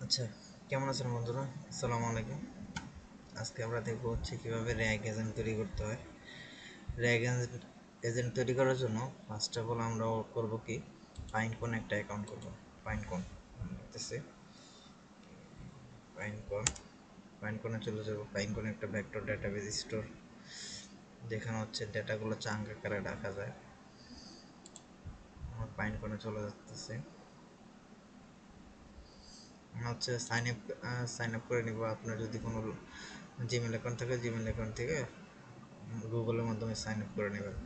আচ্ছা, কেমন আছেন বন্ধুরা? আসসালামু আলাইকুম। আজকে আমরা দেখব কিভাবে র্যাগ এজেন্ট তৈরি করতে হয়। র্যাগ এজেন্ট তৈরি করার জন্য ফার্স্ট অফ অল আমরা করব কি, পাইনকন একটা অ্যাকাউন্ট করব। পাইনকন দেখতেছি, পাইনকন পাইনকনে চলে যাব। পাইনকন একটা ভেক্টর ডাটাবেস স্টোর, যেখানে ডেটাগুলো চাঙ্ক আকারে রাখা যায়। আমার পাইনকনে চলে যাচ্ছে। সাইন আপ করে নিব। আপনার যদি কোনো জিমেল অ্যাকাউন্ট থাকে, জিমেল অ্যাকাউন্ট থেকে গুগলের মাধ্যমে সাইন আপ করে নেবেন।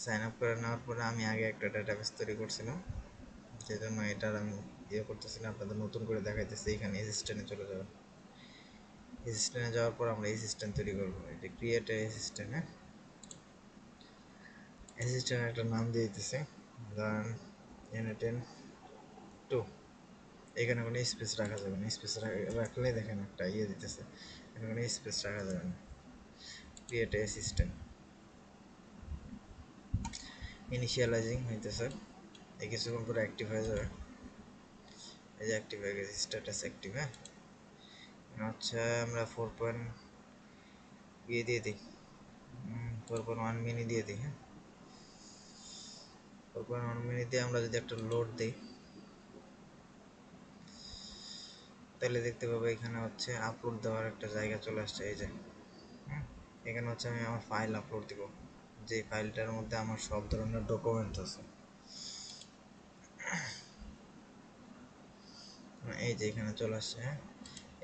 সাইন আপ করে নেওয়ার পরে আমি আগে একটা ডাটাবেস তৈরি করছিলাম, সেই জন্য এটার আমি করতেছি না, আপনাদের নতুন করে দেখাইতেছি। এখানে অ্যাসিস্ট্যান্টে চলে যাবেন। অ্যাসিস্ট্যান্টে যাওয়ার পর আমরা অ্যাসিস্ট্যান্ট তৈরি করবো। এই যে ক্রিয়েট অ্যাসিস্ট্যান্টে একটা নাম দিয়ে দিতেছে, ধরেন N10 2। এখানে কোনো স্পেস রাখা যাবে না, স্পেস রাখলে দেখেন একটা দিতেছে, এখানে কোনো স্পেস রাখা যাবে না। ক্রিয়েট অ্যাসিস্ট্যান্ট ইনিশিয়ালাইজিং হইতেছে, এই কিছুক্ষণ পরে অ্যাক্টিভ হয়ে যাবে। এই যে অ্যাক্টিভ হয়ে গেছে, স্ট্যাটাস অ্যাক্টিভ। হ্যাঁ, আমরা 4 দিয়ে দিই, 4.1 মিনি দিয়ে দিই। হ্যাঁ, 4.1 মিনি দিয়ে আমরা যদি একটা লোড দিই, তাহলে দেখতে পাবো এখানে আপলোড দেওয়ার একটা জায়গা চলে আসছে। এই যে এখানে আমি আমার ফাইল আপলোড দিব, যে ফাইলটার মধ্যে আমার সব ধরনের ডকুমেন্ট আছে। এই যে এখানে চলে আসছে। হ্যাঁ,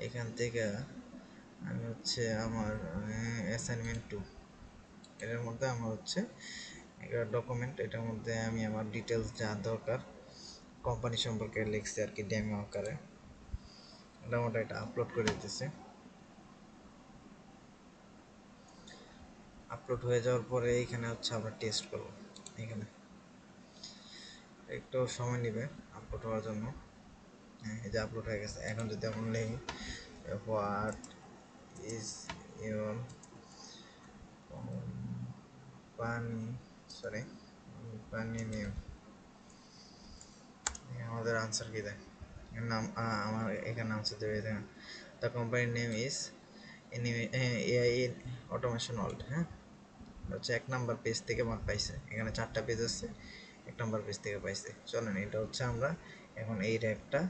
এখান থেকে আমি আমার অ্যাসাইনমেন্ট 2, এটার মধ্যে আমার একটা ডকুমেন্ট, এটার মধ্যে আমি আমার ডিটেলস যা দরকার কোম্পানি সম্পর্কে লিখছি আর কি, ডেমো আকারে। মোটামুটি এটা আপলোড করে দিতেছে। আপলোড হয়ে যাওয়ার পরে এইখানে আমরা টেস্ট করব। এখানে একটু সময় নেবে আপলোড হওয়ার জন্য। হ্যাঁ, এই যে আপলোড হয়ে গেছে। এখন যদি আমরা লিখি what is your company, sorry company name, আমাদের আনসার কি দেয়, নাম আমার এখানে আনসার দেবে। দ্য কোম্পানির name is AI automation world. হ্যাঁ, 1 নাম্বার পেজ থেকে আমার পাইছে। এখানে 4টা পেজ আছে, 1 নাম্বার পেজ থেকে পাইছে। চলেন, এটা আমরা এখন এই র্যাকটা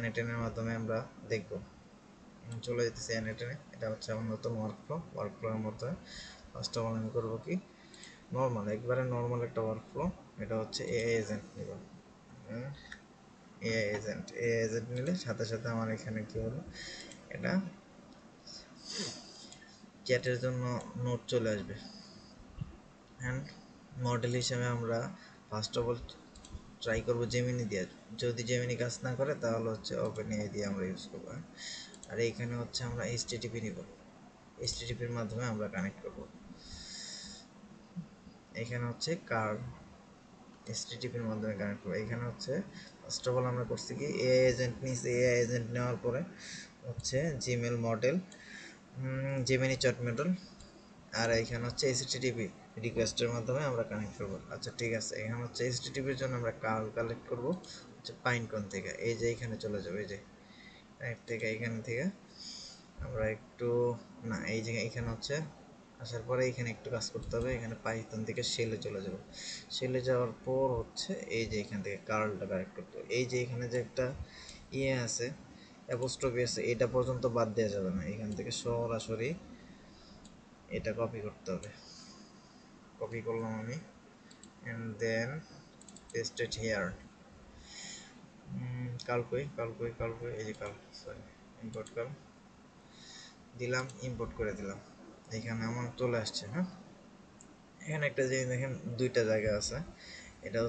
N10 এর মাধ্যমে আমরা দেখব। চলে যেতেছে N10-এ। এটা আমার নতুন ওয়ার্কফ্লোর মধ্যে ফার্স্ট অফ অল আমি করবো কি, নর্মাল, একবারে নর্মাল একটা ওয়ার্কফ্লো। এটা এআই এজেন্ট নিব। এআই এজেন্ট নিলে সাথে সাথে আমার এখানে কি হলো, এটা চ্যাটের জন্য নোট চলে আসবে। অ্যান্ড মডেল হিসেবে আমরা ফার্স্ট অফ অল ট্রাই করবো জেমিনি দিয়ে। যদি জেমিনি কাজ না করে তাহলে ওপেন এআই দিয়ে আমরা ইউজ করবো। আর এইখানে আমরা এইচটিটিপি নিব, এইচটিটিপির মাধ্যমে আমরা কানেক্ট করব। এখানে কার্ড এইচটিটিপির মাধ্যমে কানেক্ট করবো। এখানে ফার্স্ট অফ অল আমরা করছি কি, এআই এজেন্ট নিয়েছি। এআই এজেন্ট নেওয়ার পরে Gmail model, Gemini chat model, আর এখানে এইচটিটিপি রিকোয়েস্টের মাধ্যমে আমরা কানেক্ট করব। আচ্ছা, ঠিক আছে। এখানে এইচটিটিপির জন্য আমরা কালেক্ট করব পাইনকন থেকে। এই যে এখানে চলে যাবে, এই যে এখান থেকে আমরা একটু, না, এই যে এখানে আসার পরে এখানে একটু কাজ করতে হবে। এখানে পাইথন থেকে শেলে চলে যাব। শেলে যাওয়ার পর এই যে এখান থেকে কার্লটা কালেক্ট করতে হবে। এই যে এখানে যে একটা আছে, অ্যাপোস্ট্রফি আছে, এটা পর্যন্ত বাদ দেওয়া যাবে না। এখান থেকে সরাসরি এটা কপি করতে হবে। কপি করলাম আমি, and then paste it here. কাল কই, এই যে কাল, সরি, ইম্পোর্ট কাল দিলাম, ইম্পোর্ট করে দিলাম। এখানে আমার চলে আসছে। হ্যাঁ, এখানে একটা জিনিস দেখেন, 2টা জায়গা আছে। এটা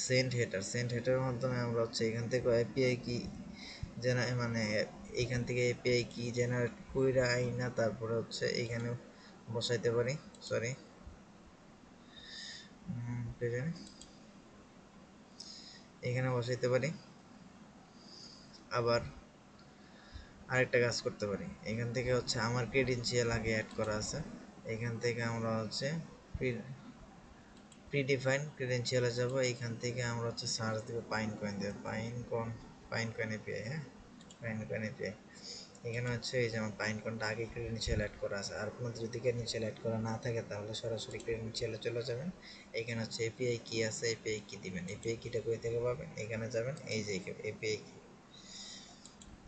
সেন্ড হেডারের মাধ্যমে আমরা এখান থেকে এপিআই কি মানে এইখান থেকে এপিআই কি জেনারেট কইরা আইনা তারপরে এইখানে বসাইতে পারি। সরি, এখানে বসাইতে পারি। আবার আরেকটা কাজ করতে পারি, এখান থেকে আমার ক্রেডেনশিয়াল আগে অ্যাড করা আছে। এখান থেকে আমরা প্রিডিফাইন ক্রেডেনশিয়ালে যাব, এইখান থেকে আমরা হচ্ছে সার্চ দেবো পাইন কয়েন দেবো, পাইন কয়েন এপিআই। হ্যাঁ, পাইন কয়েন এপিআই। এখানে হচ্ছে এই যে আমার পাইন কয়েনটা আগে ক্রেডেনশিয়াল অ্যাড করা আছে, আর আপনাদের যদি ক্রেডেনশিয়াল অ্যাড করা না থাকে তাহলে সরাসরি ক্রেডেনশিয়ালে চলে যাবেন। এখানে হচ্ছে এপিআই কি আছে, এপিআই কি দিবেন, এপিআই কিটা কই থেকে পাবেন, এখানে যাবেন, এই যে এপিআই কি,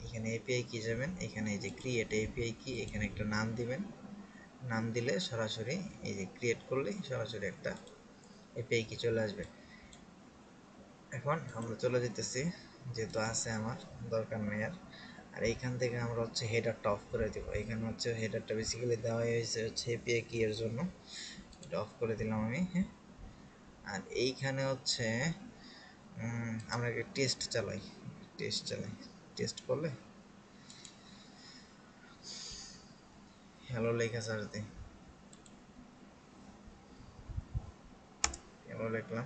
এখানে এপিআই কি যাবেন, এখানে এই যে ক্রিয়েট এপিআই কি, এখানে একটা নাম দিবেন। নাম দিলে সরাসরি এই যে ক্রিয়েট করলেই সরাসরি একটা এপিআই কি চলে আসবে। এখন আমরা চলে যেতেছি, যেহেতু আছে আমার দরকার নেই আর। আর এইখান থেকে আমরা হচ্ছে হেডারটা অফ করে দেবো। এখানে হচ্ছে হেডারটা বেসিক্যালি দেওয়া হয়েছে হচ্ছে এপিআই কি এর জন্য, এটা অফ করে দিলাম আমি। হ্যাঁ, আর এইখানে হচ্ছে আমরা একটা টেস্ট চালাই, টেস্ট করলে হ্যালো লেখা সার্চ দিই, হ্যালো লিখলাম।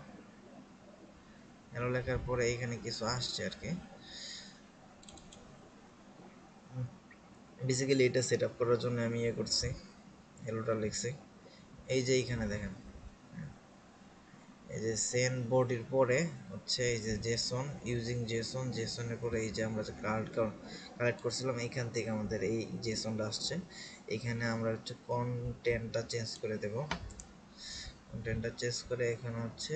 হ্যালো লেখার পরে এইখানে কিছু আসছে আর কি। বেসিক্যালি এটা সেট আপ করার জন্য আমি ইয়ে করছি, হ্যালোটা লিখছি। এই যে এইখানে দেখেন, এই যে সেন বডির পরে হচ্ছে এই যে জেসন, ইউজিং জেসন, জেসনের পরে এই যে আমরা যে কালেক্ট করছিলাম এইখান থেকে আমাদের এই জেসনটা আসছে। এখানে আমরা হচ্ছে কন্টেন্টটা চেঞ্জ করে দেব। কন্টেন্টটা চেঞ্জ করে এখানে হচ্ছে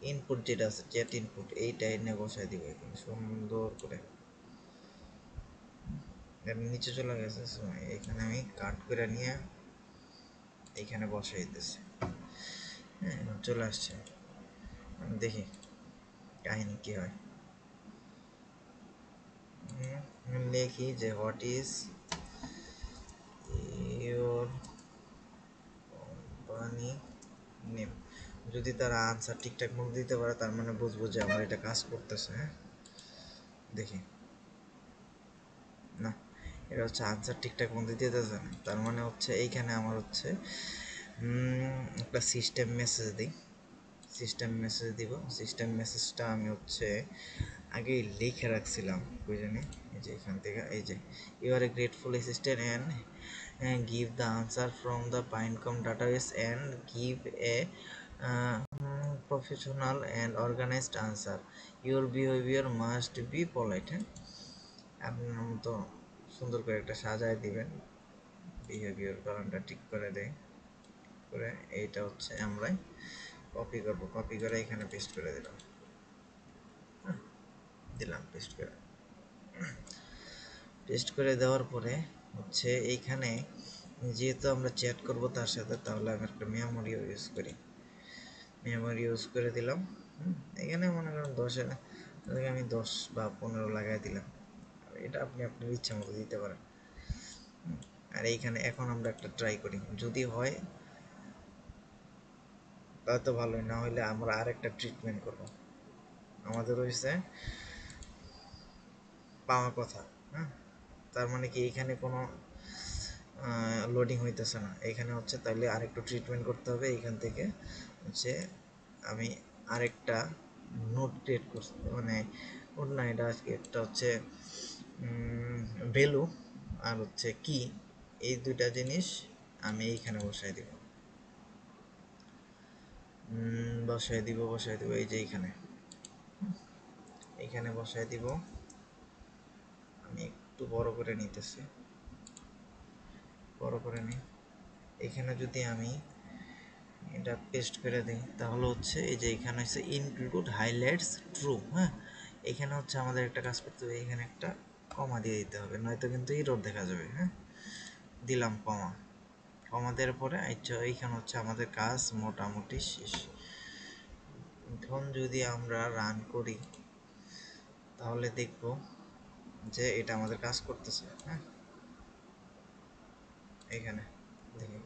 ইনপুট যেটা আছে, চ্যাট ইনপুট, এইটা এনে বসাই দিব এখানে সুন্দর করে। নিচে চলে গেছে, এখানে আমি কাট করে নিয়ে এইখানে বসাই দিতেছি। হ্যাঁ, চলে আসছে। দেখি কাহিনী কি হয়। লিখি যে what is your company name. যদি তারা আনসার ঠিকঠাক মতো দিতে পারে তার মানে বুঝবো যে আমার এটা কাজ করতেছে। হ্যাঁ, দেখি, না, এটা হচ্ছে আনসার ঠিকঠাক মতো দিতেছে না, তার মানে হচ্ছে এইখানে আমার হচ্ছে একটা সিস্টেম মেসেজ দিই। সিস্টেম মেসেজ দিব। সিস্টেম মেসেজটা আমি হচ্ছে আগেই লিখে রাখছিলাম, কই জানি, এই যে এখান থেকে, এই যে you are a grateful assistant and give the answer from the Pinecone database and give a professional and organised answer, your behaviour must be polite. হ্যাঁ, আপনার মতো সুন্দর করে একটা সাজায় দিবেন, বিহেভিয়ার বানানটা ঠিক করে দেয় করে। এইটা হচ্ছে আমরাই কপি করব, কপি করে এখানে পেস্ট করে দিলাম। পেস্ট করে, পেস্ট করে দেওয়ার পরে হচ্ছে এইখানে যেহেতু আমরা চ্যাট করব তার সাথে, তাহলে আমি একটা মেমোরি ইউজ করি। মেমোরি ইউজ করে দিলাম। এখানে মনে করেন 10 আমি 10 বা 15 লাগাই দিলাম, এটা আপনি আপনার ইচ্ছা মতো দিতে পারেন। আর এইখানে এখন আমরা একটা ট্রাই করি, যদি হয় তাহলে তো ভালোই, না হলে আমরা আরেকটা ট্রিটমেন্ট করব। আমাদের হয়েছে পাওয়া কথা। হ্যাঁ, তার মানে কি এইখানে কোনো লোডিং হইতেছে না, এখানে হচ্ছে তাইলে আরেকটু ট্রিটমেন্ট করতে হবে। এইখান থেকে হচ্ছে আমি আরেকটা নোট ক্রিয়েট করছি, মানে নোট না, এটা আজকে একটা হচ্ছে ভ্যালু আর হচ্ছে কি, এই দুইটা জিনিস আমি এইখানে বসাই দিব এই যে এইখানে, এইখানে বসাই দিব। আমি একটু বড় করে নিতেছি, বড় করে নিই। এখানে যদি আমি এটা পেস্ট করে দিই তাহলে হচ্ছে এই যে এখানে হচ্ছে ইনক্লুড হাইলাইটস ট্রু। হ্যাঁ, এখানে হচ্ছে আমাদের একটা কাজ করতে হবে, এখানে একটা কমা দিয়ে দিতে হবে, নয়তো কিন্তু এরর দেখা যাবে। হ্যাঁ, দিলাম কমা, কমা দেওয়ার পরে আচ্ছা এইখানে হচ্ছে আমাদের কাজ মোটামুটি শেষ। এখন যদি আমরা রান করি তাহলে দেখব যে এটা আমাদের কাজ করতেছে। হ্যাঁ, এখানে দেখি,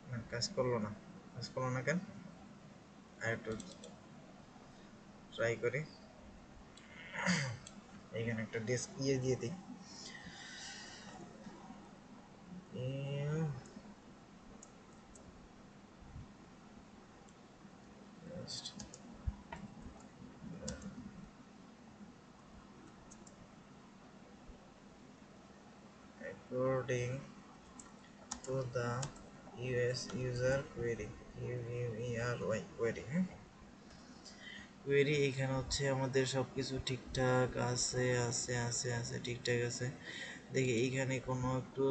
না কাজ করলো না, কেন, আর একটু ট্রাই করি। এখানে একটা ডেস্ক দিয়ে দিই। According to the US user query, QUERY query, হ্যাঁ কোয়েরি। এখানে হচ্ছে আমাদের সব কিছু ঠিকঠাক আছে আছে আছে আছে ঠিকঠাক আছে। দেখি এইখানে কোনো একটু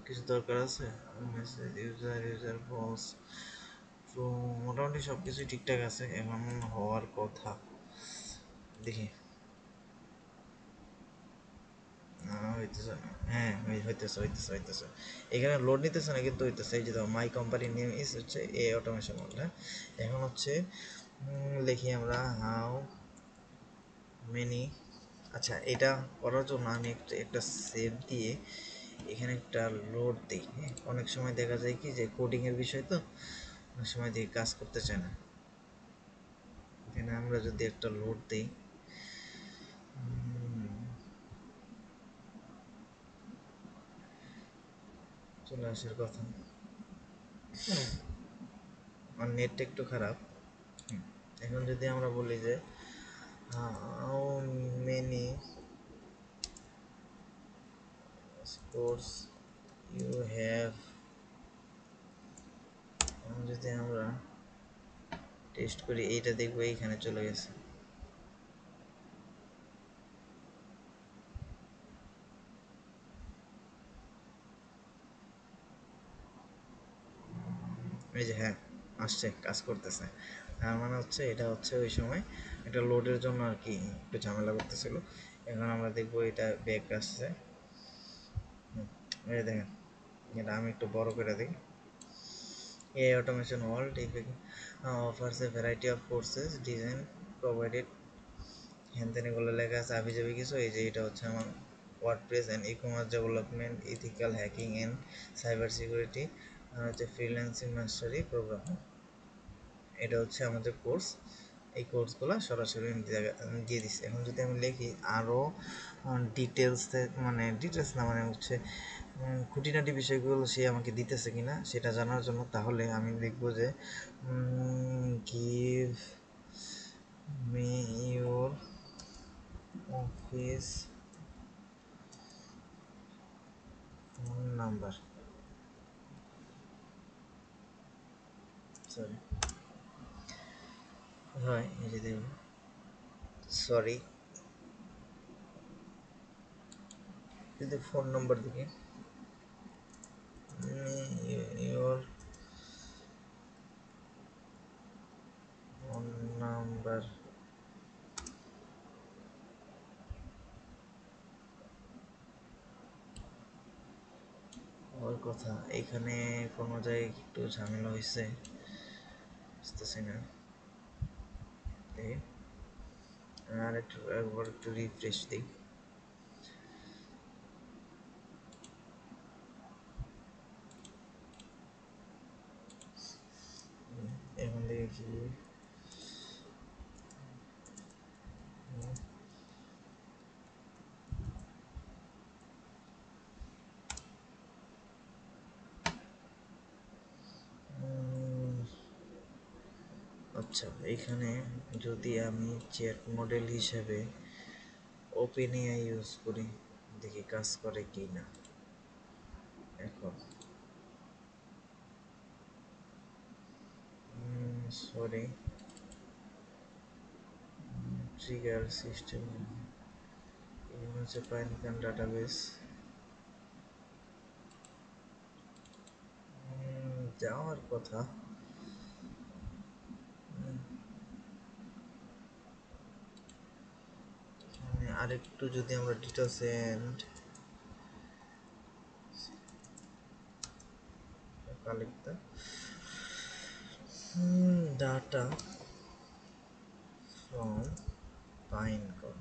কিছু দরকার আছে, মেসেজ ইউজার ইউজার বস, তো মোটামুটি সব কিছুই ঠিকঠাক আছে এখন হওয়ার কথা। দেখি হইতেছে না, হ্যাঁ হইতেছে এখানে লোড নিতেছে না কিন্তু হইতেছে। এই যে মাই কোম্পানি নেম ইজ হচ্ছে এ অটোমেশন মোড। হ্যাঁ এখন হচ্ছে লিখি আমরা হাউ মেনি। আচ্ছা এটা করার জন্য আমি একটা সেভ দিয়ে এখানে একটা লোড দিই। হ্যাঁ অনেক সময় দেখা যায় কি যে কোডিংয়ের বিষয় তো অনেক সময় দিয়ে কাজ করতে চায় না। এখানে আমরা যদি একটা লোড দিই, চলে আসার কথা। আর নেটটা একটু খারাপ। এখন যদি আমরা বলি যে how many scores you have, যদি আমরা টেস্ট করি এইটা দেখবো এইখানে চলে গেছে। এই যে হ্যাঁ আসছে, কাজ করতেছে। তার মানে হচ্ছে এটা হচ্ছে ওই সময় এটা লোডের জন্য আর কি একটু ঝামেলা করতেছিল। এখন আমরা দেখবো এটা ব্যাক আসছে। এই দেখেন এটা আমি একটু বড় করে দিই। AI automation world offers a variety of courses design provided, হ্যান তেন এগুলো লেখা আছে আবি যাবি কিছু। এই যে এটা হচ্ছে আমার WordPress and e commerce development, ethical hacking and cyber security, আর হচ্ছে ফ্রিল্যান্সিং মাস্টারি প্রোগ্রাম। এটা হচ্ছে আমাদের কোর্স। এই কোর্সগুলো সরাসরি দিয়ে দিচ্ছে। এখন যদি আমি লিখি আরও ডিটেলসে, মানে ডিটেলস না মানে হচ্ছে খুঁটিনাটি বিষয়গুলো সে আমাকে দিতেছে কিনা সেটা জানার জন্য, তাহলে আমি লিখবো যে give me your office phone number. Sorry, হয় এই যে দেখুন, সরি যদি ফোন নাম্বার দিকে ইউর ফোন নাম্বার। ওর কথা এখানে কোনো জায়গায় একটু ঝামেলা হয়েছে, বুঝতেছি না। আর একটু একবার একটু রিফ্রেশ দিই। এখন দেখি আচ্ছা এখানে যদি আমি চ্যাট মডেল হিসেবে ওপেন এআই ইউজ করি, দেখি কাজ করে কি না। এখন সরি, ট্রিগার সিস্টেম হচ্ছে পাইথন ডাটাবেস যাওয়ার কথা। আরেকটু যদি আমরা details and collect data from Pinecone,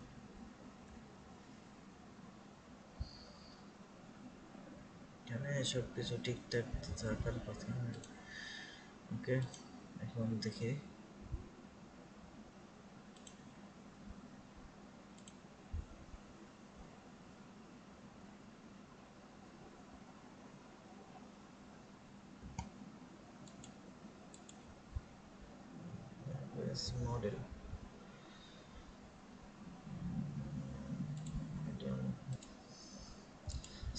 এখানে সব কিছু ঠিকঠাক থাকার কথা। ওকে এখন দেখি মডেল।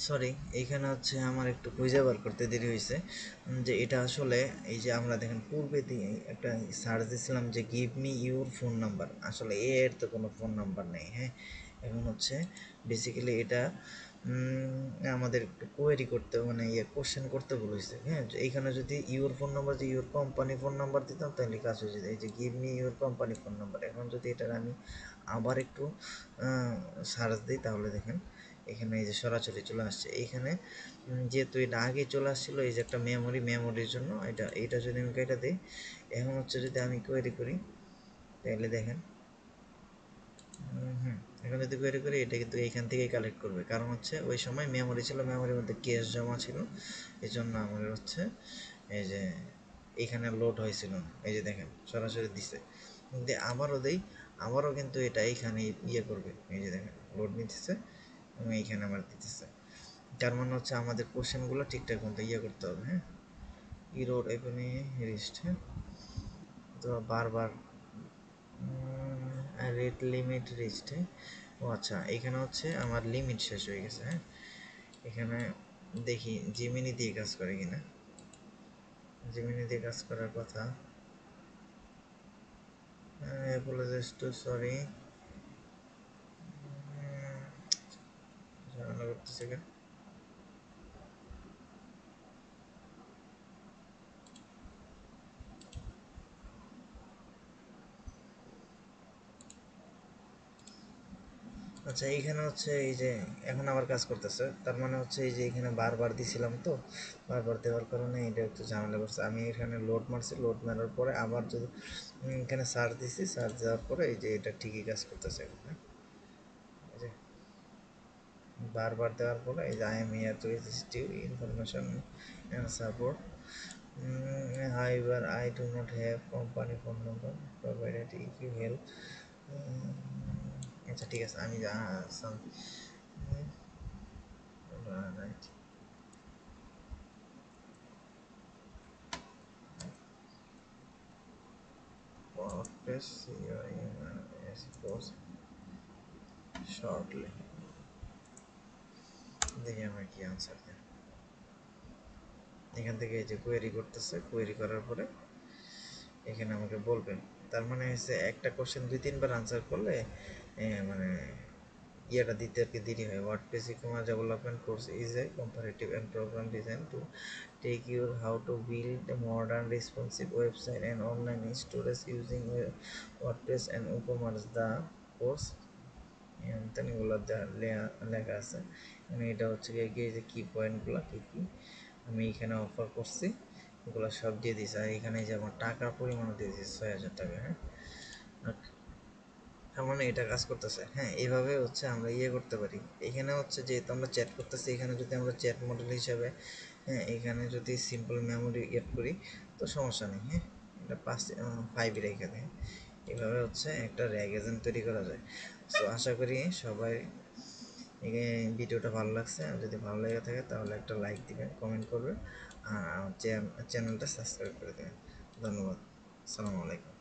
সরি, এইখানে হচ্ছে আমার একটু খুঁজে বার করতে দেরি হয়েছে, যে এটা আসলে এই যে আমরা দেখেন পূর্বে দিয়ে একটা সার্চ দিয়েছিলাম যে give me your phone number, আসলে এর তো কোনো ফোন নাম্বার নেই। হ্যাঁ, এখন হচ্ছে বেসিক্যালি এটা আমাদের একটু কোয়েরি করতে মানে কোশ্চেন করতে বলেছে। হ্যাঁ, এইখানে যদি ইউর ফোন নাম্বার যে ইউর কোম্পানি ফোন নাম্বার দিতাম তাহলে কাজ হয়ে যেত। এই যে give me your company phone number, এখন যদি এটার আমি আবার একটু সার্চ দিই তাহলে দেখেন এখানে এই যে সরাসরি চলে আসছে। এইখানে যেহেতু এটা আগে চলে আসছিলো, এই যে একটা মেমোরির জন্য এটা যদি আমি কেটে দিই, এখন হচ্ছে যদি আমি কোয়েরি করি তাহলে দেখেন হুম এখন যদি কোয়েরি করি এটা কিন্তু এইখান থেকেই কালেক্ট করবে, কারণ হচ্ছে ওই সময় মেমোরি ছিল, মেমোরির মধ্যে ক্যাশ জমা ছিল, এই জন্য আমাদের হচ্ছে এই যে এইখানে লোড হয়েছিল না। এই যে দেখেন সরাসরি দিছে, কিন্তু আবারও দেই, আবারও কিন্তু এটা এইখানে করবে। এই যে দেখেন লোড নিতেছে এবং এইখানে আবার দিতেছে, তার মানে হচ্ছে আমাদের কোশ্চেনগুলো ঠিকঠাক মতো করতে হবে। হ্যাঁ, ইরোড এখানে রিস্ট, হ্যাঁ, তো বারবার রেট লিমিট রিস্ট। হ্যাঁ, ও আচ্ছা, এখানে হচ্ছে আমার লিমিট শেষ হয়ে গেছে। হ্যাঁ, এখানে দেখি জিমিনি দিয়ে কাজ করে কিনা। জিমিনি দিয়ে কাজ করার কথা, অ্যাপোলজাইজ টু সরি, ঝামেলা করতেছে কেন। আচ্ছা, এইখানে হচ্ছে এই যে এখন আবার কাজ করতেছে, তার মানে হচ্ছে এই যে এখানে বারবার দিছিলাম, তো বারবার দেওয়ার কারণে এটা একটু ঝামেলা করছে। আমি এখানে লোড মারছি, লোড মারার পরে আবার যদি এখানে সার্চ দিছি, সার্চ দেওয়ার পরে এই যে এটা ঠিকই কাজ করতেছে এখন। হ্যাঁ, এই যে বারবার দেওয়ার পরে এই যে I am here to assist you information and support, however I do not have company phone number provided if you help। আচ্ছা ঠিক আছে, আমি right WordPress CRMS course shortly, দেখি আমরা কি আনসার দেয়। এখান থেকে এই যে কোয়েরি করতেছে, কোয়েরি করার পরে এখানে আমাকে বলবে, তার মানে হচ্ছে একটা কোশ্চেন 2-3 বার আনসার করলে মানে দিতে আর কি দেরি হয়। WordPress e-commerce development course is a comparative and program design to take your how to build a modern responsive website and online storage using WordPress and e-commerce. The course এগুলো লেখা আছে। মানে এটা হচ্ছে গিয়ে যে কি পয়েন্টগুলো কী কী আমি এখানে অফার করছি এগুলো সব দিয়ে দিয়েছি, আর এখানে যে আমার টাকার পরিমাণও দিয়ে দিয়েছি 6,000 টাকা। হ্যাঁ, তার মানে এটা কাজ করতেছে। হ্যাঁ, এইভাবে হচ্ছে আমরা করতে পারি। এখানে হচ্ছে যেহেতু আমরা চ্যাট করতেছি, এখানে যদি আমরা চ্যাট মডেল হিসাবে হ্যাঁ এখানে যদি সিম্পল মেমোরি করি তো সমস্যা নেই। হ্যাঁ, এটা 5 রেখে দেয়, এভাবে হচ্ছে একটা র্যাগ এজেন্ট তৈরি করা যায়। সো আশা করি সবাই এই ভিডিওটা ভালো লাগছে, আর যদি ভালো লেগে থাকে তাহলে একটা লাইক দিবেন, কমেন্ট করবেন, আর চ্যানেলটা সাবস্ক্রাইব করে দেবেন। ধন্যবাদ, আসসালামু আলাইকুম।